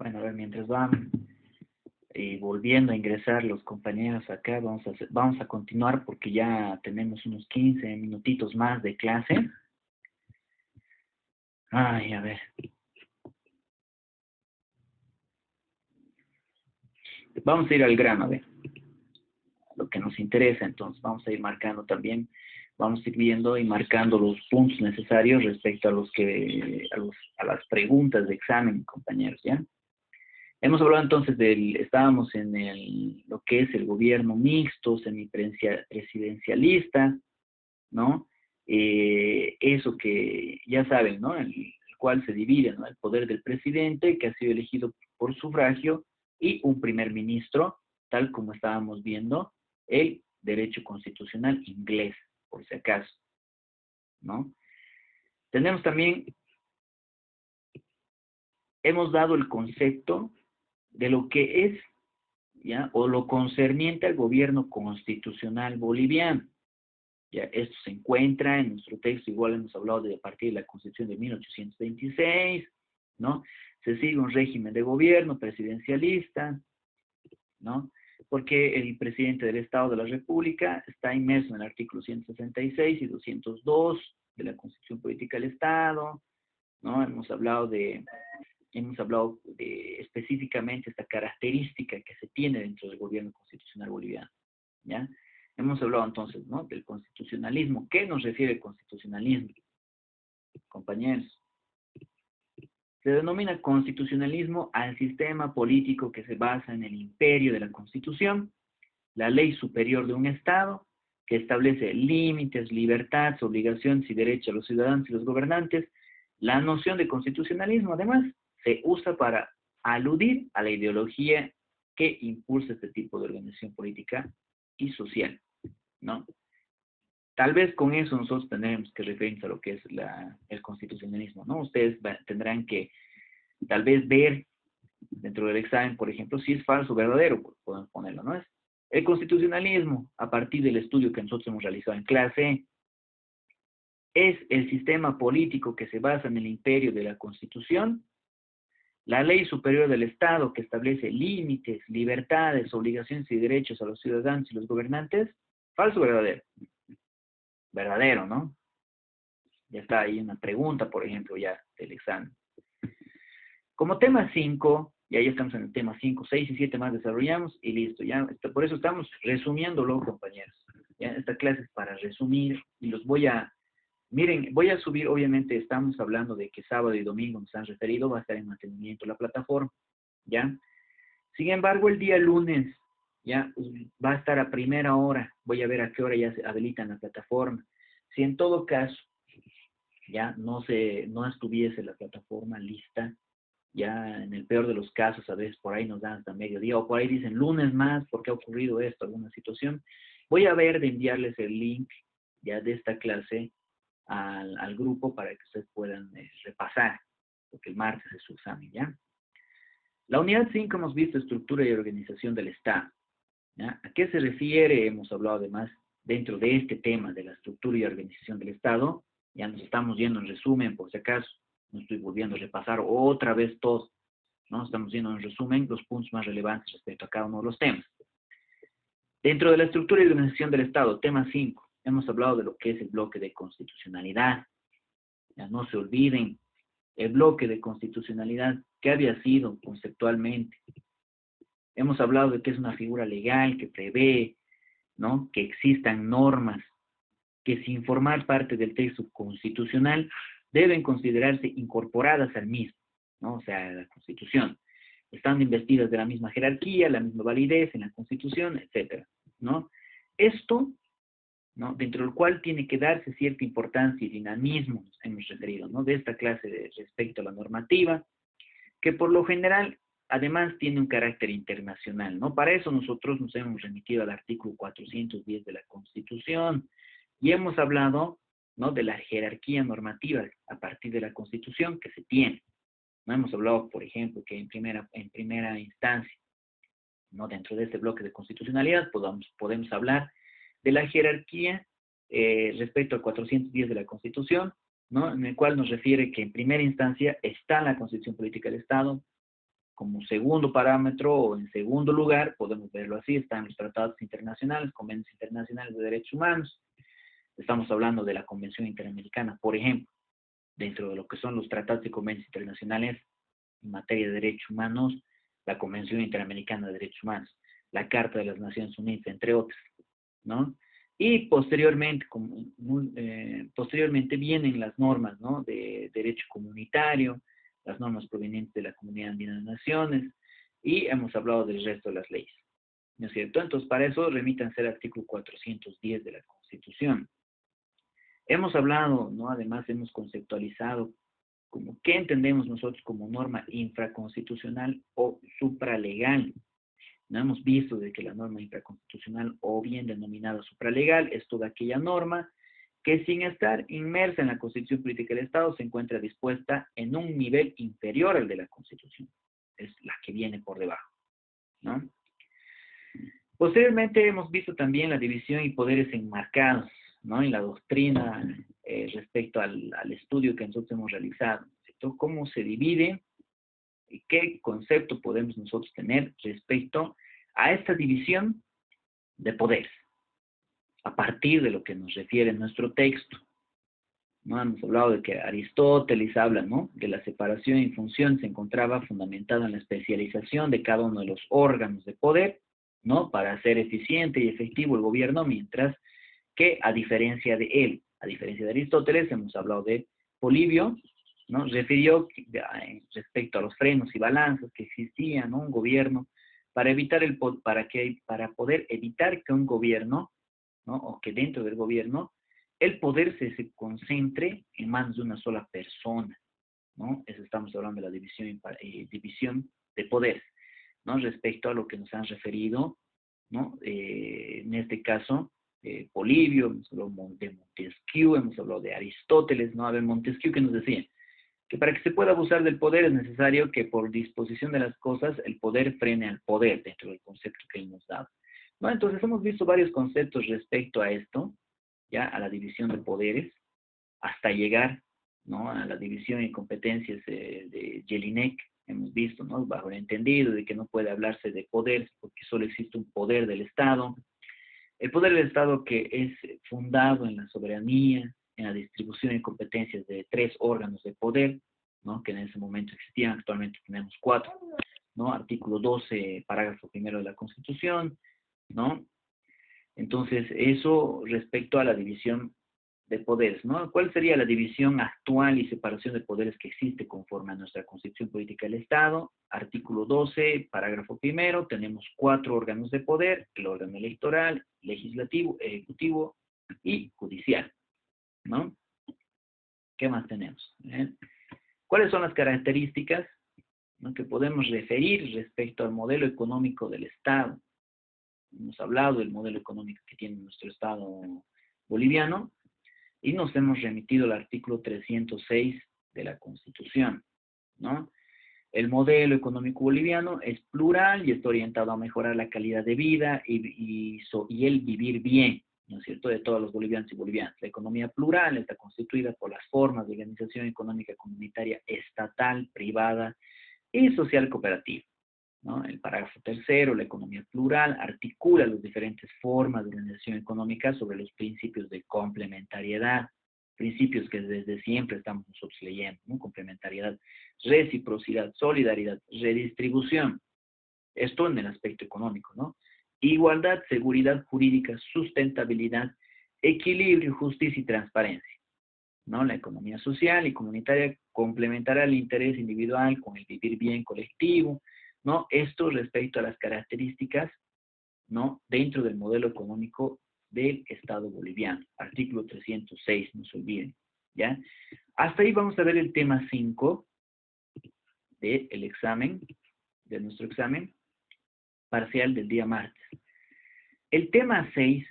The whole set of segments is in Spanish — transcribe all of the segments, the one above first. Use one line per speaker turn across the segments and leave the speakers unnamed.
Bueno, a ver, mientras van volviendo a ingresar los compañeros acá, vamos a continuar porque ya tenemos unos 15 minutitos más de clase. Ay, a ver. Vamos a ir al grano, a ver. Lo que nos interesa, entonces, vamos a ir marcando también, vamos a ir viendo y marcando los puntos necesarios respecto a a las preguntas de examen, compañeros, ¿ya? Hemos hablado entonces estábamos en lo que es el gobierno mixto, semipresidencialista, ¿no? Eso que ya saben, ¿no? El cual se divide, ¿no? El poder del presidente, que ha sido elegido por sufragio, y un primer ministro, tal como estábamos viendo, el derecho constitucional inglés, por si acaso, ¿no? Tenemos también, hemos dado el concepto de lo que es, ¿ya? O lo concerniente al gobierno constitucional boliviano. Ya, esto se encuentra en nuestro texto, igual hemos hablado de a partir de la Constitución de 1826, ¿no? Se sigue un régimen de gobierno presidencialista, ¿no? Porque el presidente del Estado de la República está inmerso en el artículo 166 y 202 de la Constitución Política del Estado, ¿no? Hemos hablado de específicamente esta característica que se tiene dentro del gobierno constitucional boliviano, ¿ya? Hemos hablado entonces, ¿no? Del constitucionalismo. ¿Qué nos refiere el constitucionalismo, compañeros? Se denomina constitucionalismo al sistema político que se basa en el imperio de la Constitución, la ley superior de un Estado, que establece límites, libertades, obligaciones y derechos a los ciudadanos y los gobernantes. La noción de constitucionalismo, además, se usa para aludir a la ideología que impulsa este tipo de organización política y social, ¿no? Tal vez con eso nosotros tendremos que referirnos a lo que es el constitucionalismo, ¿no? Ustedes tendrán que tal vez ver dentro del examen, por ejemplo, si es falso o verdadero, podemos ponerlo, ¿no? Es el constitucionalismo, a partir del estudio que nosotros hemos realizado en clase, es el sistema político que se basa en el imperio de la Constitución, la ley superior del Estado que establece límites, libertades, obligaciones y derechos a los ciudadanos y los gobernantes. ¿Falso o verdadero? Verdadero, ¿no? Ya está ahí una pregunta, por ejemplo, ya del examen. Como tema 5, y ahí estamos en el tema 5, 6 y 7 más desarrollamos y listo. Ya, por eso estamos resumiéndolo, compañeros. Ya, esta clase es para resumir y los miren, voy a subir, obviamente estamos hablando de que sábado y domingo nos han referido, va a estar en mantenimiento la plataforma, ¿ya? Sin embargo, el día lunes, ya, va a estar a primera hora, voy a ver a qué hora ya se habilitan la plataforma. Si en todo caso, ya no estuviese la plataforma lista, ya en el peor de los casos, a veces por ahí nos dan hasta mediodía, o por ahí dicen lunes más, porque ha ocurrido esto, alguna situación, voy a ver de enviarles el link ya de esta clase al grupo para que ustedes puedan repasar, porque el martes es su examen, ¿ya? La unidad 5 hemos visto estructura y organización del Estado, ¿ya? ¿A qué se refiere? Hemos hablado además dentro de este tema de la estructura y organización del Estado, ya nos estamos yendo en resumen, por si acaso, no estoy volviendo a repasar otra vez todo, ¿no? Estamos viendo en resumen los puntos más relevantes respecto a cada uno de los temas. Dentro de la estructura y organización del Estado, tema 5, hemos hablado de lo que es el bloque de constitucionalidad. Ya no se olviden, el bloque de constitucionalidad, ¿qué había sido conceptualmente? Hemos hablado de que es una figura legal que prevé, ¿no? Que existan normas que sin formar parte del texto constitucional deben considerarse incorporadas al mismo, ¿no? O sea, a la Constitución, estando investidas de la misma jerarquía, la misma validez en la Constitución, etcétera, ¿no? Esto, ¿no? Dentro del cual tiene que darse cierta importancia y dinamismo, hemos referido, ¿no? De esta clase respecto a la normativa, que por lo general, además, tiene un carácter internacional, ¿no? Para eso nosotros nos hemos remitido al artículo 410 de la Constitución, y hemos hablado, ¿no? De la jerarquía normativa a partir de la Constitución que se tiene. No hemos hablado, por ejemplo, que en primera instancia, ¿no? Dentro de este bloque de constitucionalidad podemos hablar de la jerarquía respecto al 410 de la Constitución, ¿no? En el cual nos refiere que en primera instancia está la Constitución Política del Estado, como segundo parámetro o en segundo lugar, podemos verlo así, están los tratados internacionales, convenios internacionales de derechos humanos. Estamos hablando de la Convención Interamericana, por ejemplo, dentro de lo que son los tratados y convenios internacionales en materia de derechos humanos, la Convención Interamericana de Derechos Humanos, la Carta de las Naciones Unidas, entre otras, ¿no? Y posteriormente, posteriormente vienen las normas, ¿no?, de derecho comunitario, las normas provenientes de la Comunidad Andina de Naciones, y hemos hablado del resto de las leyes, ¿no es cierto? Entonces, para eso remítanse al artículo 410 de la Constitución. Hemos hablado, ¿no?, además hemos conceptualizado como qué entendemos nosotros como norma infraconstitucional o supralegal. No hemos visto de que la norma infraconstitucional, o bien denominada supralegal, es toda aquella norma que sin estar inmersa en la Constitución Política del Estado se encuentra dispuesta en un nivel inferior al de la Constitución. Es la que viene por debajo, ¿no? Posteriormente hemos visto también la división y poderes enmarcados, ¿no?, en la doctrina respecto al estudio que nosotros hemos realizado, ¿cierto? Cómo se divide y qué concepto podemos nosotros tener respecto a esta división de poderes, a partir de lo que nos refiere nuestro texto, ¿no? Hemos hablado de que Aristóteles habla, ¿no?, de la separación en función se encontraba fundamentada en la especialización de cada uno de los órganos de poder, ¿no?, para hacer eficiente y efectivo el gobierno, mientras que a diferencia de Aristóteles, hemos hablado de Polibio, ¿no?, refirió respecto a los frenos y balanzas que existían, ¿no?, un gobierno para evitar para poder evitar que un gobierno, ¿no?, o que dentro del gobierno el poder se concentre en manos de una sola persona, ¿no? Eso estamos hablando de la división de poderes, ¿no?, respecto a lo que nos han referido, ¿no? En este caso, Polibio, hemos hablado de Montesquieu, hemos hablado de Aristóteles, ¿no? A ver, Montesquieu, que nos decía que para que se pueda abusar del poder es necesario que por disposición de las cosas el poder frene al poder, dentro del concepto que él nos daba, ¿no? Entonces hemos visto varios conceptos respecto a esto, ya a la división de poderes, hasta llegar, ¿no?, a la división y competencias de Jelinek. Hemos visto, ¿no?, bajo el entendido de que no puede hablarse de poder porque solo existe un poder del Estado. El poder del Estado que es fundado en la soberanía, en la distribución y competencias de 3 órganos de poder, ¿no?, que en ese momento existían, actualmente tenemos 4, ¿no? Artículo 12, parágrafo primero de la Constitución, ¿no? Entonces, eso respecto a la división de poderes, ¿no? ¿Cuál sería la división actual y separación de poderes que existe conforme a nuestra Constitución Política del Estado? Artículo 12, parágrafo primero, tenemos 4 órganos de poder: el órgano electoral, legislativo, ejecutivo y judicial, ¿no? ¿Qué más tenemos? ¿Cuáles son las características, ¿no?, que podemos referir respecto al modelo económico del Estado? Hemos hablado del modelo económico que tiene nuestro Estado boliviano y nos hemos remitido al artículo 306 de la Constitución, ¿no? El modelo económico boliviano es plural y está orientado a mejorar la calidad de vida y el vivir bien, ¿no es cierto?, de todos los bolivianos y bolivianas. La economía plural está constituida por las formas de organización económica comunitaria estatal, privada y social cooperativa, ¿no? El parágrafo tercero, la economía plural, articula las diferentes formas de organización económica sobre los principios de complementariedad, principios que desde siempre estamos nosotros leyendo, ¿no? Complementariedad, reciprocidad, solidaridad, redistribución. Esto en el aspecto económico, ¿no? Igualdad, seguridad jurídica, sustentabilidad, equilibrio, justicia y transparencia, ¿no? La economía social y comunitaria complementará el interés individual con el vivir bien colectivo, ¿no? Esto respecto a las características, ¿no?, dentro del modelo económico del Estado boliviano. Artículo 306, no se olviden, ¿ya? Hasta ahí vamos a ver el tema 5 del examen, de nuestro examen parcial del día martes. El tema 6,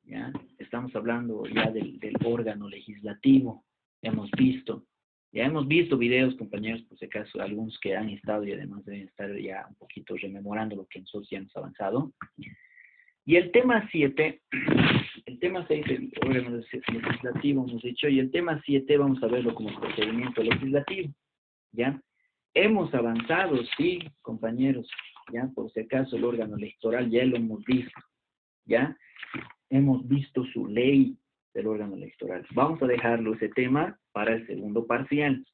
¿ya? Estamos hablando ya del órgano legislativo. Ya hemos visto videos, compañeros, por si acaso, algunos que han estado y además deben estar ya un poquito rememorando lo que nosotros ya hemos avanzado. Y el tema 7, el tema 6 del órgano legislativo hemos dicho, y el tema 7 vamos a verlo como procedimiento legislativo, ¿ya? Hemos avanzado, sí, compañeros, ya, por si acaso el órgano electoral ya lo hemos visto, ya, hemos visto su ley del órgano electoral. Vamos a dejarlo ese tema para el segundo parcial,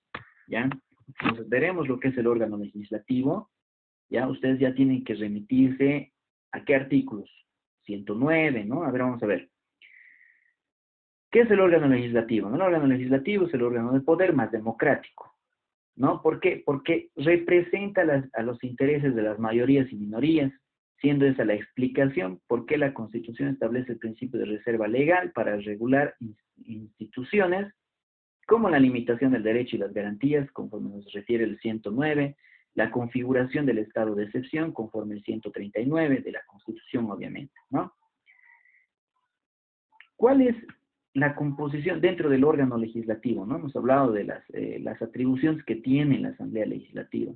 ya. Entonces veremos lo que es el órgano legislativo, ya, ustedes ya tienen que remitirse a qué artículos, 109, ¿no? A ver, vamos a ver. ¿Qué es el órgano legislativo? El órgano legislativo es el órgano de poder más democrático, ¿no? ¿Por qué? Porque representa a los intereses de las mayorías y minorías, siendo esa la explicación por qué la Constitución establece el principio de reserva legal para regular instituciones, como la limitación del derecho y las garantías, conforme nos refiere el 109, la configuración del estado de excepción, conforme el 139 de la Constitución, obviamente, ¿no? ¿Cuál es la composición dentro del órgano legislativo? ¿No? Hemos hablado de las atribuciones que tiene la Asamblea Legislativa,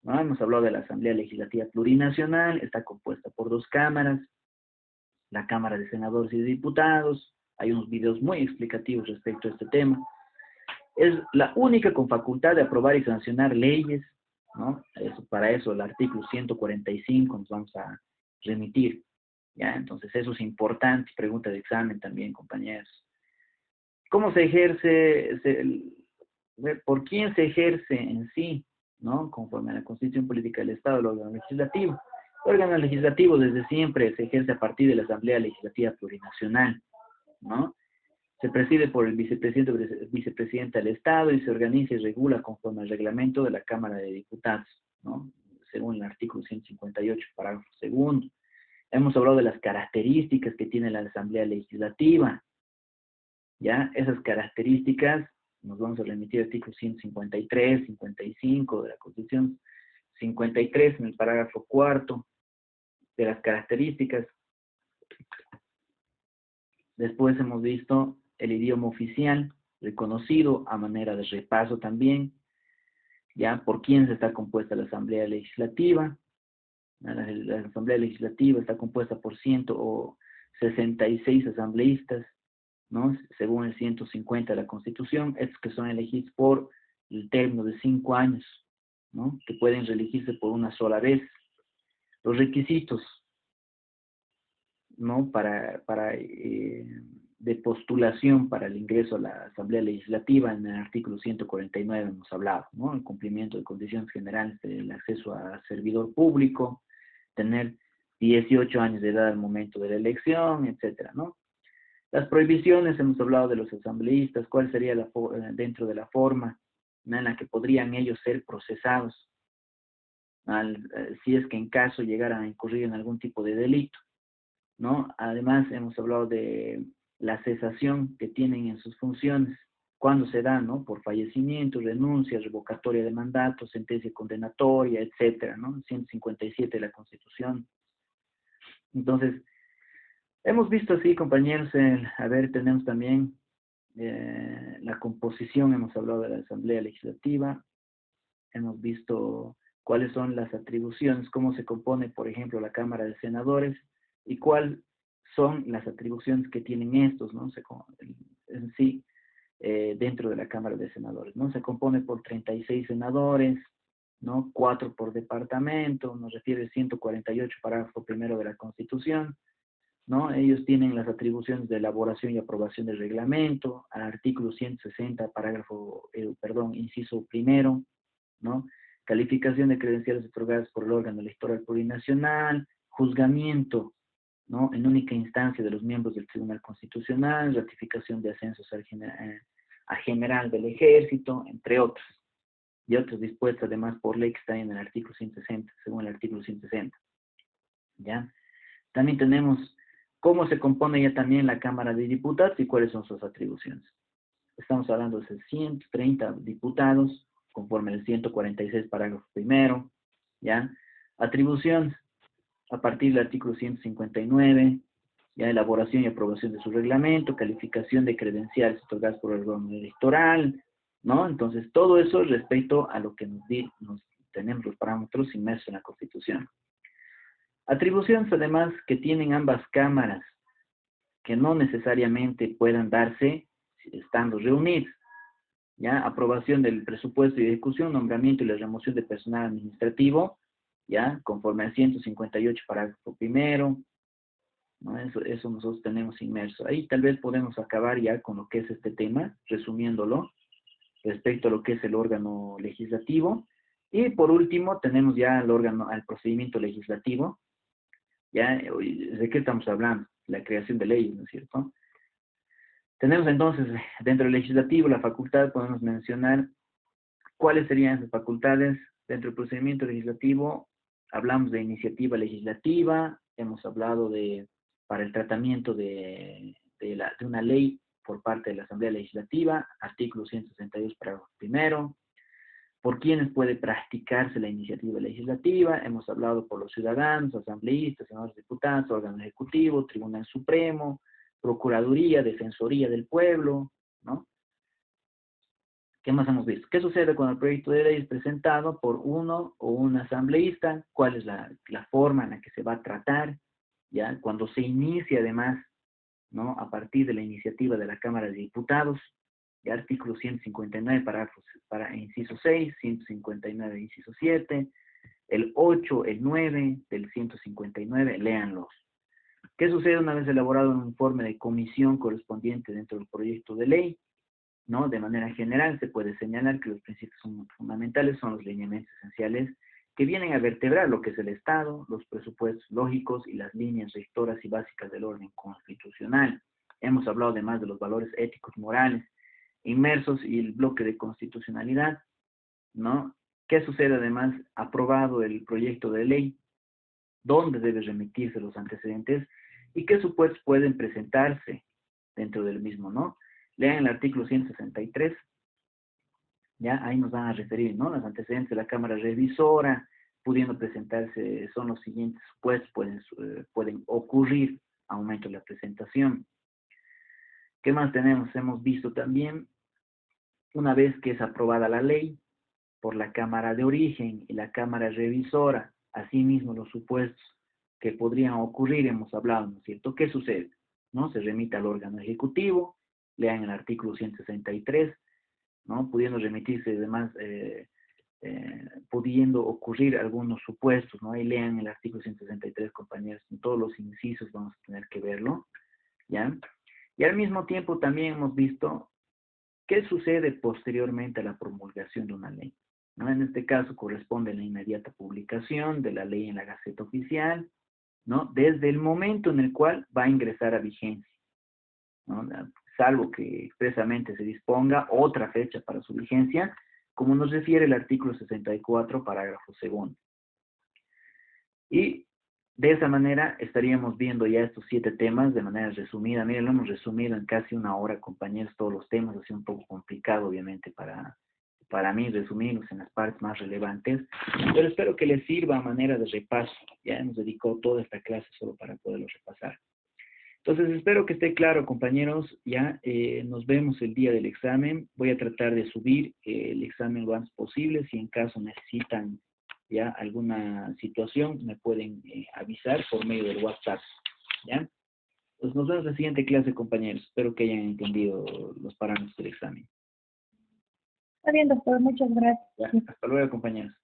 ¿no? Hemos hablado de la Asamblea Legislativa Plurinacional, está compuesta por 2 cámaras, la Cámara de Senadores y de Diputados. Hay unos videos muy explicativos respecto a este tema. Es la única con facultad de aprobar y sancionar leyes, ¿no? Para eso el artículo 145 nos vamos a remitir, ¿ya? Entonces eso es importante, pregunta de examen también, compañeros. ¿Cómo se ejerce? ¿Por quién se ejerce en sí? ¿No? Conforme a la Constitución Política del Estado, el órgano legislativo. El órgano legislativo desde siempre se ejerce a partir de la Asamblea Legislativa Plurinacional, ¿no? Se preside por el vicepresidente o vicepresidenta del Estado y se organiza y regula conforme al reglamento de la Cámara de Diputados, ¿no? Según el artículo 158, parágrafo segundo. Hemos hablado de las características que tiene la Asamblea Legislativa, ¿ya? Esas características nos vamos a remitir al artículo 153, 55 de la Constitución, 53 en el parágrafo cuarto de las características. Después hemos visto el idioma oficial, reconocido a manera de repaso también, ya por quién se está compuesta la Asamblea Legislativa. La Asamblea Legislativa está compuesta por 166 asambleístas, ¿no? Según el 150 de la Constitución, estos que son elegidos por el término de 5 años, ¿no? Que pueden reelegirse por una sola vez. Los requisitos, ¿no? De postulación para el ingreso a la Asamblea Legislativa, en el artículo 149 hemos hablado, ¿no? El cumplimiento de condiciones generales del acceso a servidor público, tener 18 años de edad al momento de la elección, etcétera, ¿no? Las prohibiciones, hemos hablado de los asambleístas, cuál sería dentro de la forma, ¿no?, en la que podrían ellos ser procesados, si es que en caso llegaran a incurrir en algún tipo de delito, ¿no? Además, hemos hablado de la cesación que tienen en sus funciones, cuando se da, ¿no? Por fallecimiento, renuncia, revocatoria de mandato, sentencia condenatoria, etcétera, ¿no? 157 de la Constitución. Entonces, hemos visto así, compañeros, tenemos también la composición, hemos hablado de la Asamblea Legislativa, hemos visto cuáles son las atribuciones, cómo se compone, por ejemplo, la Cámara de Senadores, y cuáles son las atribuciones que tienen estos, ¿no? En sí, dentro de la Cámara de Senadores, ¿no? Se compone por 36 senadores, ¿no? 4 por departamento, nos refiere el 148, parágrafo primero de la Constitución, ¿no? Ellos tienen las atribuciones de elaboración y aprobación del reglamento, al artículo 160, inciso primero, ¿no? Calificación de credenciales otorgadas por el órgano electoral plurinacional, juzgamiento, ¿no?, en única instancia de los miembros del Tribunal Constitucional, ratificación de ascensos a general del Ejército, entre otros, y otros dispuestos además por ley que está en el artículo 160, según el artículo 160, ¿ya? También tenemos cómo se compone ya también la Cámara de Diputados y cuáles son sus atribuciones. Estamos hablando de 130 diputados, conforme el 146, parágrafo primero, ¿ya? Atribuciones, a partir del artículo 159, ya elaboración y aprobación de su reglamento, calificación de credenciales otorgadas por el órgano electoral, ¿no? Entonces, todo eso respecto a lo que nos tenemos los parámetros inmersos en la Constitución. Atribuciones, además, que tienen ambas cámaras, que no necesariamente puedan darse estando reunidos, ya, aprobación del presupuesto y ejecución, nombramiento y la remoción de personal administrativo, ya, conforme al 158 parágrafo primero, ¿no? Eso nosotros tenemos inmerso. Ahí tal vez podemos acabar ya con lo que es este tema, resumiéndolo, respecto a lo que es el órgano legislativo. Y por último, tenemos ya el órgano, al procedimiento legislativo. Ya, ¿de qué estamos hablando? La creación de leyes, ¿no es cierto? Tenemos entonces, dentro del legislativo, la facultad, podemos mencionar cuáles serían esas facultades. Dentro del procedimiento legislativo, hablamos de iniciativa legislativa, hemos hablado de, para el tratamiento de una ley por parte de la Asamblea Legislativa, artículo 162, parágrafo primero. ¿Por quiénes puede practicarse la iniciativa legislativa? Hemos hablado por los ciudadanos, asambleístas, senadores, diputados, órgano ejecutivo, Tribunal Supremo, Procuraduría, Defensoría del Pueblo, ¿no? ¿Qué más hemos visto? ¿Qué sucede cuando el proyecto de ley es presentado por uno o un asambleísta? ¿Cuál es la forma en la que se va a tratar? ¿Ya? Cuando se inicia, además, ¿no? A partir de la iniciativa de la Cámara de Diputados, de artículo 159, parágrafos, para inciso 6, 159, inciso 7, el 8, el 9 del 159, léanlos. ¿Qué sucede una vez elaborado un informe de comisión correspondiente dentro del proyecto de ley? ¿No? De manera general, se puede señalar que los principios fundamentales son los lineamientos esenciales que vienen a vertebrar lo que es el Estado, los presupuestos lógicos y las líneas rectoras y básicas del orden constitucional. Hemos hablado además de los valores éticos, morales, inmersos y el bloque de constitucionalidad, ¿no? ¿Qué sucede además? Aprobado el proyecto de ley, ¿dónde deben remitirse los antecedentes? ¿Y qué supuestos pueden presentarse dentro del mismo, ¿no? Lean el artículo 163, ya ahí nos van a referir, ¿no? Los antecedentes de la Cámara Revisora, pudiendo presentarse, son los siguientes supuestos, pueden ocurrir a momento de la presentación. ¿Qué más tenemos? Hemos visto también, una vez que es aprobada la ley por la Cámara de Origen y la Cámara Revisora, asimismo los supuestos que podrían ocurrir, hemos hablado, ¿no es cierto? ¿Qué sucede? ¿No? Se remite al órgano ejecutivo, lean el artículo 163, ¿no? Pudiendo remitirse además, pudiendo ocurrir algunos supuestos, ¿no? Ahí lean el artículo 163, compañeros, en todos los incisos vamos a tener que verlo, ¿ya? Y al mismo tiempo también hemos visto qué sucede posteriormente a la promulgación de una ley, ¿no? En este caso corresponde a la inmediata publicación de la ley en la Gaceta Oficial, ¿no? Desde el momento en el cual va a ingresar a vigencia, ¿no? Salvo que expresamente se disponga otra fecha para su vigencia, como nos refiere el artículo 64, parágrafo segundo. Y de esa manera estaríamos viendo ya estos 7 temas de manera resumida. Miren, lo hemos resumido en casi una hora, compañeros, todos los temas. Ha sido un poco complicado, obviamente, para mí resumirlos en las partes más relevantes, pero espero que les sirva a manera de repaso. Ya hemos dedicado toda esta clase solo para poderlo repasar. Entonces, espero que esté claro, compañeros. Ya nos vemos el día del examen. Voy a tratar de subir el examen lo antes posible. Si en caso necesitan ya alguna situación, me pueden avisar por medio del WhatsApp. ¿Ya? Pues nos vemos en la siguiente clase, compañeros. Espero que hayan entendido los parámetros del examen.
Está bien, doctor, muchas gracias.
Ya, hasta luego, compañeros.